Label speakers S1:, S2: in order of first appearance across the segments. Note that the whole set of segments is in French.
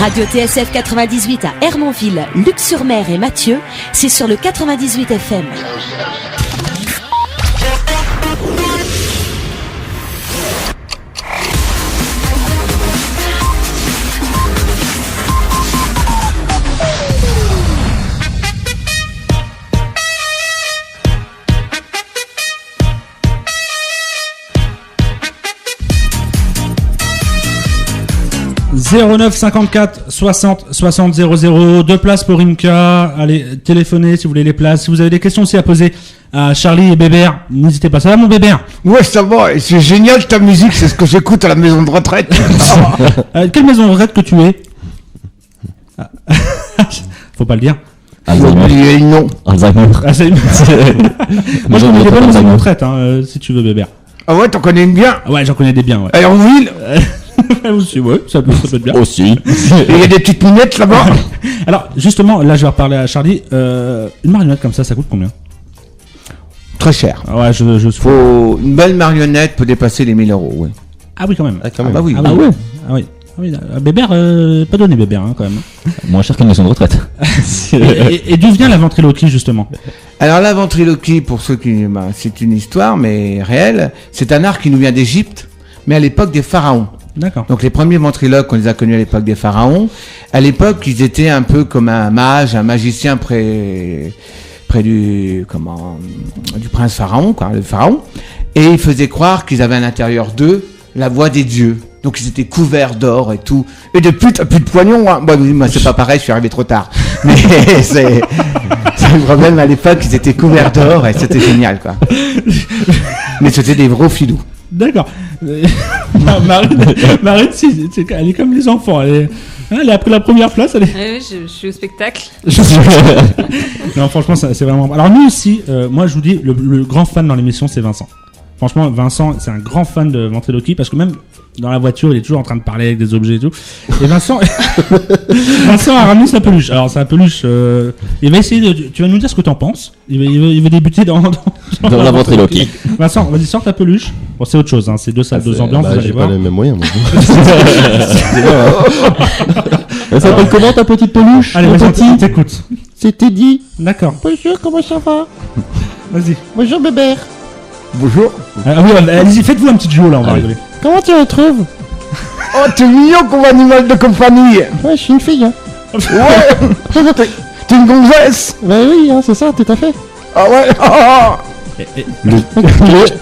S1: Radio TSF 98 à Hermonville, Luc-sur-Mer et Mathieu, c'est sur le 98 FM.
S2: « 09 54 60 60 00 » 2 places pour Imka. Allez, téléphonez si vous voulez les places. Si vous avez des questions aussi à poser à Charlie et Bébert, n'hésitez pas. Ça va mon Bébert?
S3: Ouais, ça va. Et c'est génial ta musique, c'est ce que j'écoute à la maison de retraite.
S2: Quelle maison de retraite que tu es? Faut pas le dire.
S3: Alzheimer. Non.
S4: Alzheimer.
S2: Moi je connais des bonnes maisons de retraite, si tu veux Bébert.
S3: Ah ouais, t'en connais une bien?
S2: Ouais, j'en connais des biens, ouais.
S3: Et en ville?
S2: Aussi, ouais, ça peut être bien.
S4: Aussi.
S3: Et il y a des petites minettes là-bas?
S2: Alors, justement, là, je vais reparler à Charlie. Une marionnette comme ça coûte combien?
S3: Très cher.
S2: Ouais,
S3: Une belle marionnette peut dépasser les 1000 euros, ouais.
S2: Ah oui, quand même.
S3: Ah bah oui.
S2: Ah ouais. Ah oui. Ah oui, Bébert, pas donné Bébert, quand même.
S4: Moins cher qu'une maison de retraite.
S2: Et d'où vient la ventriloquie, justement?
S3: Alors la ventriloquie, pour ceux qui... c'est une histoire, mais réelle. C'est un art qui nous vient d'Égypte, mais à l'époque des pharaons.
S2: D'accord.
S3: Donc les premiers ventriloques, on les a connus à l'époque des pharaons. À l'époque, ils étaient un peu comme un mage, un magicien près du prince pharaon, quoi, le pharaon. Et ils faisaient croire qu'ils avaient à l'intérieur d'eux la voix des dieux. Donc ils étaient couverts d'or et tout. Et depuis, t'as plus de poignons, hein. Bon, moi c'est pas pareil, je suis arrivé trop tard. Mais c'est le problème à l'époque, ils étaient couverts d'or et c'était génial, quoi. Mais c'était des gros filous.
S2: D'accord. Marine, elle est comme les enfants. Elle a pris la première place.
S5: Oui, je suis au spectacle.
S2: Non, franchement, c'est vraiment. Alors, nous aussi, moi, je vous dis, le grand fan dans l'émission, c'est Vincent. Franchement, Vincent, c'est un grand fan de ventriloquie parce que même dans la voiture, il est toujours en train de parler avec des objets et tout. Et Vincent a ramené sa peluche. Alors, sa peluche, il va essayer tu vas nous dire ce que t'en penses. Il va débuter dans
S4: la ventriloquie.
S2: Vincent, vas-y, sors ta peluche. Bon, c'est autre chose, hein. C'est deux salles, deux ambiances. Vous allez
S6: j'ai
S2: voir.
S6: pas les mêmes moyens, moi.
S4: Elle s'appelle comment ta petite peluche?
S2: Allez, vas-y, t'écoutes.
S6: C'est Teddy.
S2: D'accord.
S6: Bonjour, comment ça va?
S2: Vas-y.
S6: Bonjour, Bébert.
S3: Bonjour.
S2: Ah oui, allez-y, faites-vous un petit duo là, on va rigoler.
S6: Comment tu le trouves?
S3: Oh, t'es mignon comme animal de compagnie.
S6: Ouais, je suis une fille, hein.
S3: Ouais. T'es une gonzesse.
S6: Bah oui, hein, c'est ça, tout à fait.
S3: Ah ouais.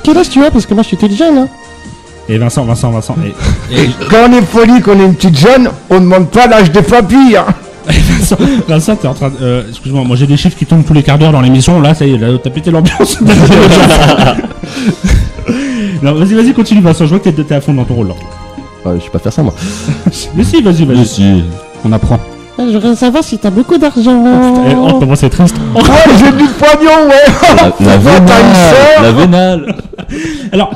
S6: Quel âge tu as? Parce que moi, je suis toute jeune, hein.
S2: Et Vincent.
S3: Quand on est poli, qu'on est une petite jeune, on demande pas l'âge des papilles. Hein.
S2: Vincent, t'es en train de... excuse-moi, moi j'ai des chiffres qui tombent tous les quarts d'heure dans l'émission. Là, ça y est, là, t'as pété l'ambiance. Non, vas-y, continue, Vincent. Je vois que t'es à fond dans ton rôle là.
S6: Je sais pas faire ça, moi.
S2: Mais si, vas-y.
S4: Mais si.
S2: On apprend.
S6: Je voudrais savoir si t'as beaucoup d'argent.
S2: Oh, comment c'est triste.
S3: Ouais, j'ai du pognon, ouais.
S4: La vénale.
S2: Alors,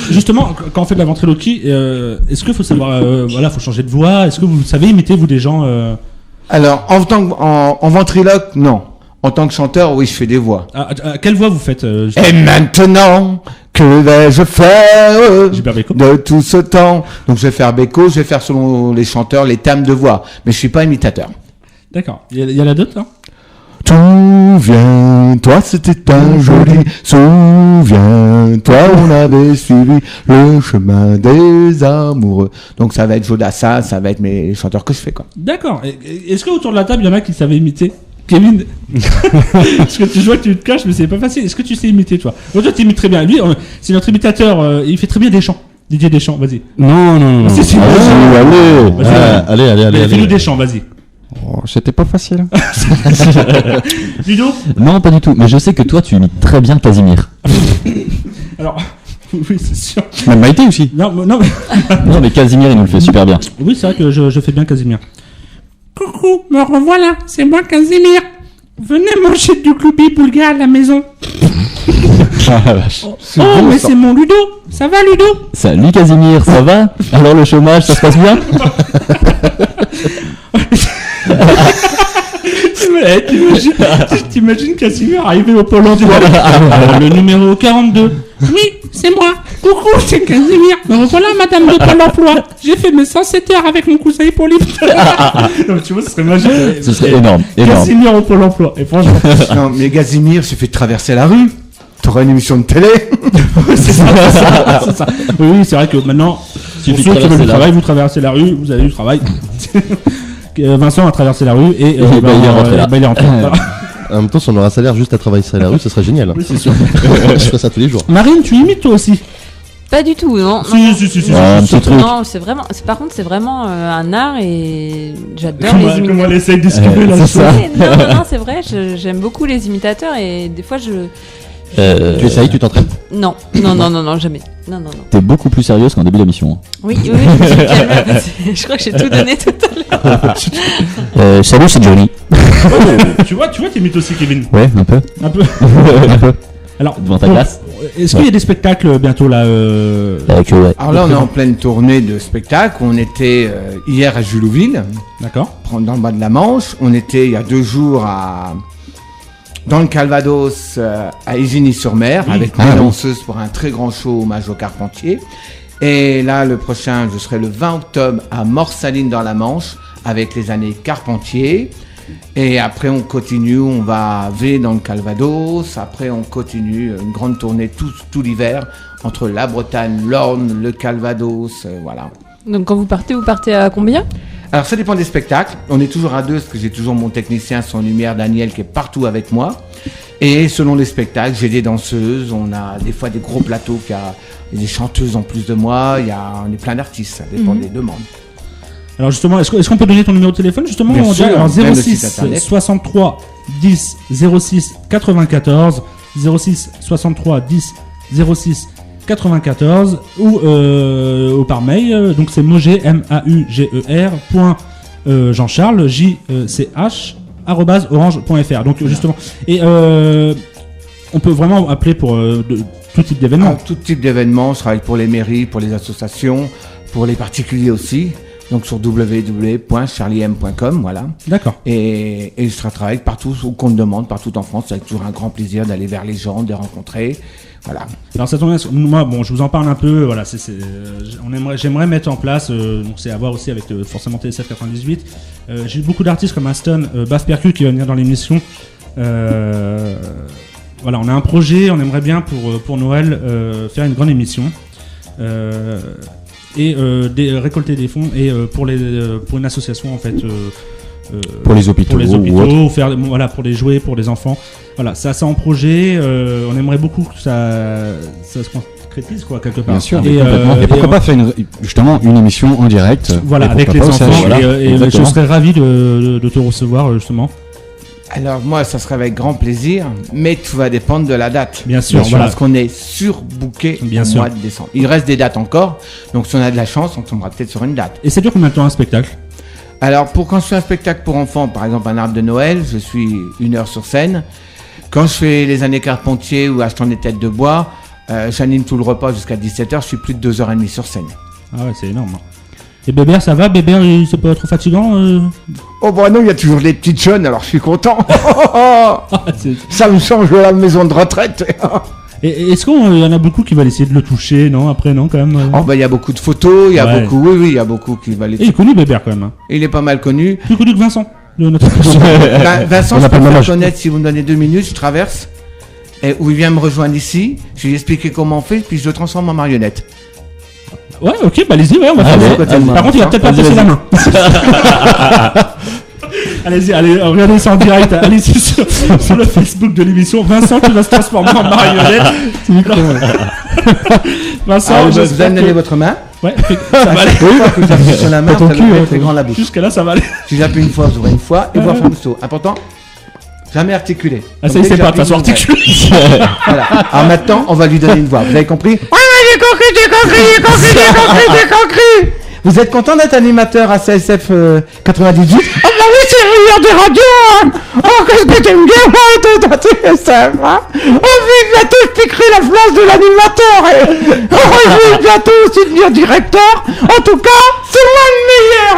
S2: justement, quand on fait de la ventriloquie, est-ce qu'il faut savoir, faut changer de voix? Est-ce que vous savez imiter, vous, des gens
S3: Alors, en ventriloque, non. En tant que chanteur, oui, je fais des voix.
S2: Quelle voix vous faites
S3: Et maintenant, que vais-je faire de tout ce temps? Donc, je vais faire Beko, je vais faire selon les chanteurs les thèmes de voix. Mais je suis pas imitateur.
S2: D'accord. Il y en a d'autres, là?
S3: Souviens-toi, c'était un joli. Souviens-toi, on avait suivi le chemin des amoureux. Donc, ça va être Jodassin, ça va être mes chanteurs que je fais, quoi.
S2: D'accord. Est-ce qu'autour de la table, il y en a qui savaient imiter? Kevin, parce que tu vois que tu te caches, mais c'est pas facile. Est-ce que tu sais imiter, toi? Toi, tu imites très bien. Lui, c'est notre imitateur. Il fait très bien Deschamps. Didier Deschamps, vas-y.
S6: Non.
S2: Allez. Fais-nous Deschamps, vas-y.
S6: Oh, c'était pas facile.
S2: Ludo?
S4: Non, pas du tout. Mais je sais que toi, tu imites très bien Casimir.
S2: Alors, oui, c'est sûr.
S6: Même Maïté aussi.
S2: Non,
S4: non, mais Casimir, il nous le fait super bien.
S2: Oui, c'est vrai que je fais bien Casimir. Coucou, me revoilà, c'est moi Casimir. Venez manger du gloubi boulga à la maison. Mais c'est mon Ludo. Ça va, Ludo?
S4: Salut Casimir, ça va? Alors le chômage, ça se passe bien?
S2: T'imagines Casimir arriver au Pôle emploi. Le numéro 42. Oui, c'est moi. Coucou, c'est Casimir. Me voilà, madame de Pôle emploi. J'ai fait mes 107 heures avec mon cousin Hippolyte. Non, tu vois, ce serait magique.
S4: Ce serait énorme.
S2: Casimir au Pôle emploi. Et franchement,
S3: Non, mais Casimir s'est fait traverser la rue. T'auras une émission de télé.
S2: c'est ça. Oui, c'est vrai que maintenant, pour
S4: Suffit
S2: ceux
S4: de
S2: qui veulent du
S4: traverser la
S2: travail, vous traversez la rue, vous avez du travail. Vincent a traversé la rue et
S4: il est rentré là.
S2: il est rentré. Voilà.
S6: En même temps, si on aura un salaire juste à traverser la rue, ce serait génial.
S2: Oui, c'est sûr.
S6: Je ferais ça tous les jours.
S2: Marine, tu imites toi aussi?
S5: Pas du tout, non.
S2: Si.
S4: Un petit truc.
S5: Non, c'est vraiment. Par contre, c'est vraiment un art et j'adore les
S2: Comment
S5: imitateurs.
S2: elle essaye d'esquiver la
S4: c'est ça.
S5: Non, c'est vrai. J'aime beaucoup les imitateurs et des fois
S6: Tu essayes, tu t'entraînes.
S5: Non, jamais. Non.
S4: T'es beaucoup plus sérieuse qu'en début d'émission.
S5: Oui, je me suis calmée parce que je crois que j'ai tout donné tout à l'heure.
S4: Salut, c'est Johnny.
S2: Tu vois, t'imites aussi Kevin.
S4: Ouais, un peu.
S2: Un peu.
S4: Un peu.
S2: Alors,
S4: Devant ta glace.
S2: est-ce qu'il y a des spectacles bientôt là
S4: Ouais.
S3: Alors là, on est en pleine tournée de spectacles. On était hier à Julouville,
S2: D'accord.
S3: dans le bas de la Manche. On était il y a 2 jours dans le Calvados, à Isigny-sur-Mer, avec des danseuses pour un très grand show hommage aux Carpentiers. Et là, le prochain, je serai le 20 octobre à Morsaline dans la Manche, avec les années Carpentier. Et après, on continue, on va à V dans le Calvados. Après, on continue une grande tournée tout l'hiver entre la Bretagne, l'Orne, le Calvados, voilà.
S5: Donc quand vous partez à combien?
S3: Alors ça dépend des spectacles. On est toujours à 2 parce que j'ai toujours mon technicien son lumière Daniel qui est partout avec moi. Et selon les spectacles, j'ai des danseuses. On a des fois des gros plateaux qui a des chanteuses en plus de moi. On est plein d'artistes. Ça dépend des demandes.
S2: Alors justement, est-ce qu'on peut donner ton numéro de téléphone justement?
S3: Bien
S2: On
S3: sûr,
S2: dirait, alors
S3: même le
S2: 06
S3: site internet.
S2: 63 10 06 94 06 63 10 06 94 ou par mail. Donc c'est Mauger MAUGER Jean-Charles JCH @orange.fr. Donc justement, et on peut vraiment appeler pour tout type d'événements.
S3: Tout type d'événements. Je travaille pour les mairies, pour les associations, pour les particuliers aussi. Donc sur www.charliem.com, voilà.
S2: D'accord.
S3: Et je travaille partout où qu'on me demande, partout en France. C'est toujours un grand plaisir d'aller vers les gens, de les rencontrer. Voilà.
S2: Alors ça tombe bien, moi bon, je vous en parle un peu. Voilà, j'aimerais mettre en place. Donc c'est à voir aussi avec forcément TSF 98. J'ai beaucoup d'artistes comme Aston, Baf Percu qui va venir dans l'émission. Voilà, on a un projet. On aimerait bien pour Noël faire une grande émission. Et récolter des fonds et pour une association en fait
S6: Pour les hôpitaux, ou autre.
S2: ou faire voilà pour des jouets pour les enfants. Voilà, ça en projet. On aimerait beaucoup que ça se concrétise quoi quelque part.
S6: Bien sûr,
S2: Et,
S6: complètement. Et pourquoi pas faire justement une émission en direct.
S2: voilà
S6: Et
S2: avec
S6: pourquoi
S2: les
S6: pas au
S2: enfants.
S6: CH.
S2: Et je
S6: Exactement.
S2: serais ravi de te recevoir justement.
S3: Alors moi, ça serait avec grand plaisir, mais tout va dépendre de la date.
S2: Bien sûr, voilà.
S3: Parce qu'on est surbooké
S2: Bien
S3: au
S2: sûr.
S3: mois de décembre. Il reste des dates encore, donc si on a de la chance, on tombera peut-être sur une date.
S2: Et ça dure combien de temps un spectacle?
S3: Alors pour quand je fais un spectacle pour enfants, par exemple un arbre de Noël, je suis 1 heure sur scène. Quand je fais les années Carpentier ou achetant des têtes de bois, j'anime tout le repas jusqu'à 17h, je suis plus de 2h30 sur scène.
S2: Ah ouais, c'est énorme. Et Bébert, ça va? Bébert, c'est pas trop fatigant
S3: Oh bah non, il y a toujours des petites jeunes, alors je suis content.
S2: C'est-
S3: Ça me change de la maison de retraite.
S2: Et est-ce qu'il y en a beaucoup qui veulent essayer de le toucher? Non, après, non, quand même.
S3: Oh bah il y a beaucoup de photos, il y a
S2: Ouais.
S3: beaucoup, oui, il y a beaucoup qui va les...
S2: Et il est connu, Bébert, quand même. Hein.
S3: Il est pas mal connu.
S2: Plus connu que Vincent, de notre
S3: Vincent,
S6: On
S3: je
S6: a pas
S3: peux
S6: le même
S3: faire
S6: âge.
S3: connaître si vous me donnez 2 minutes, je traverse. Et où il vient me rejoindre ici, je vais lui expliquer comment on fait, puis je le transforme en marionnette.
S2: Ouais, ok, bah allez-y, ouais, on va faire
S6: Allez,
S2: ça.
S3: côté de moi.
S2: Par contre, il va peut-être pas
S6: Vas-y,
S2: passer la
S6: vas-y.
S2: main. Allez-y, allez, regardez ça en direct. Allez-y sur le Facebook de l'émission. Vincent qui va se transformer en marionnette. Vincent,
S3: Alors, vous
S2: j'espère
S3: allez me donner
S2: que...
S3: votre main.
S2: Ouais, ça va aller.
S3: Une fois que j'appuie sur la main,
S6: Ton
S3: ça
S6: cul,
S3: devrait
S6: hein,
S3: être grand la bouche.
S2: Jusqu'à là, ça va aller.
S3: Si j'appuie une fois, vous aurez une fois, et voir faire le saut. Important, jamais articulé.
S2: Ah, ça y est, c'est pas de façon articulée.
S3: Voilà. Alors maintenant, on va lui donner une voix. Vous avez compris? Ouais, j'ai compris. Vous êtes content d'être animateur à CSF 98? Ah bah oui, c'est le meilleur des radios, hein. Oh, qu'est-ce que t'aimes bien, moi, d'être à TSF, hein. Oh, vive bientôt, je piquerai la place de l'animateur, et... Oh, je vais bientôt aussi devenir directeur. En tout cas, c'est moi le meilleur.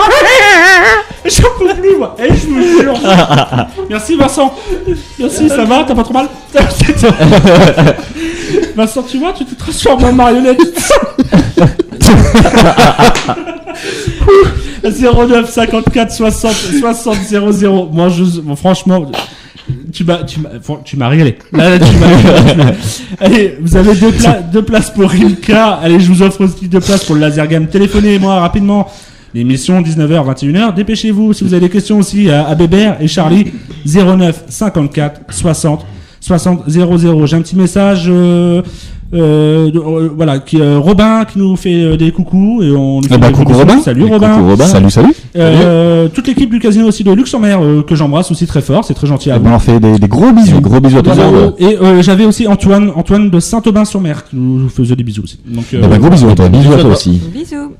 S2: J'en peux plus, moi. Et je vous jure, Merci Vincent. Merci, ça va, t'as pas trop mal. Vincent, tu vois, tu te transformes en marionnette. 09 54 60 60 00. Moi, franchement, tu m'as régalé. Là, tu m'as régalé. Allez, vous avez deux places pour Rimka. Allez, je vous offre aussi 2 places pour le laser game. Téléphonez-moi rapidement. L'émission 19h 21h. Dépêchez-vous si vous avez des questions aussi à Bébert et Charlie. 09 54 60 60 00. J'ai un petit message. Voilà, Robin qui nous fait des coucous et on lui fait des
S6: coucou
S2: bisous.
S6: Robin.
S2: Salut Robin.
S6: Coucou Robin. Salut.
S2: Toute l'équipe du casino aussi de Luxe-en-Mer que j'embrasse aussi très fort, c'est très gentil à vous.
S6: On leur fait des gros bisous. Gros bisous à tous.
S2: Et j'avais aussi Antoine de Saint-Aubin-sur-Mer qui nous faisait des bisous aussi. Donc
S6: gros bisous à toi. Bisous à toi aussi.
S5: Bisous.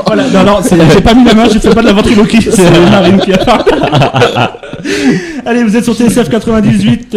S2: Voilà, non, j'ai pas mis la main, j'ai fait pas de la ventriloquie, c'est Marine qui a parlé. Allez, vous êtes sur TSF 98.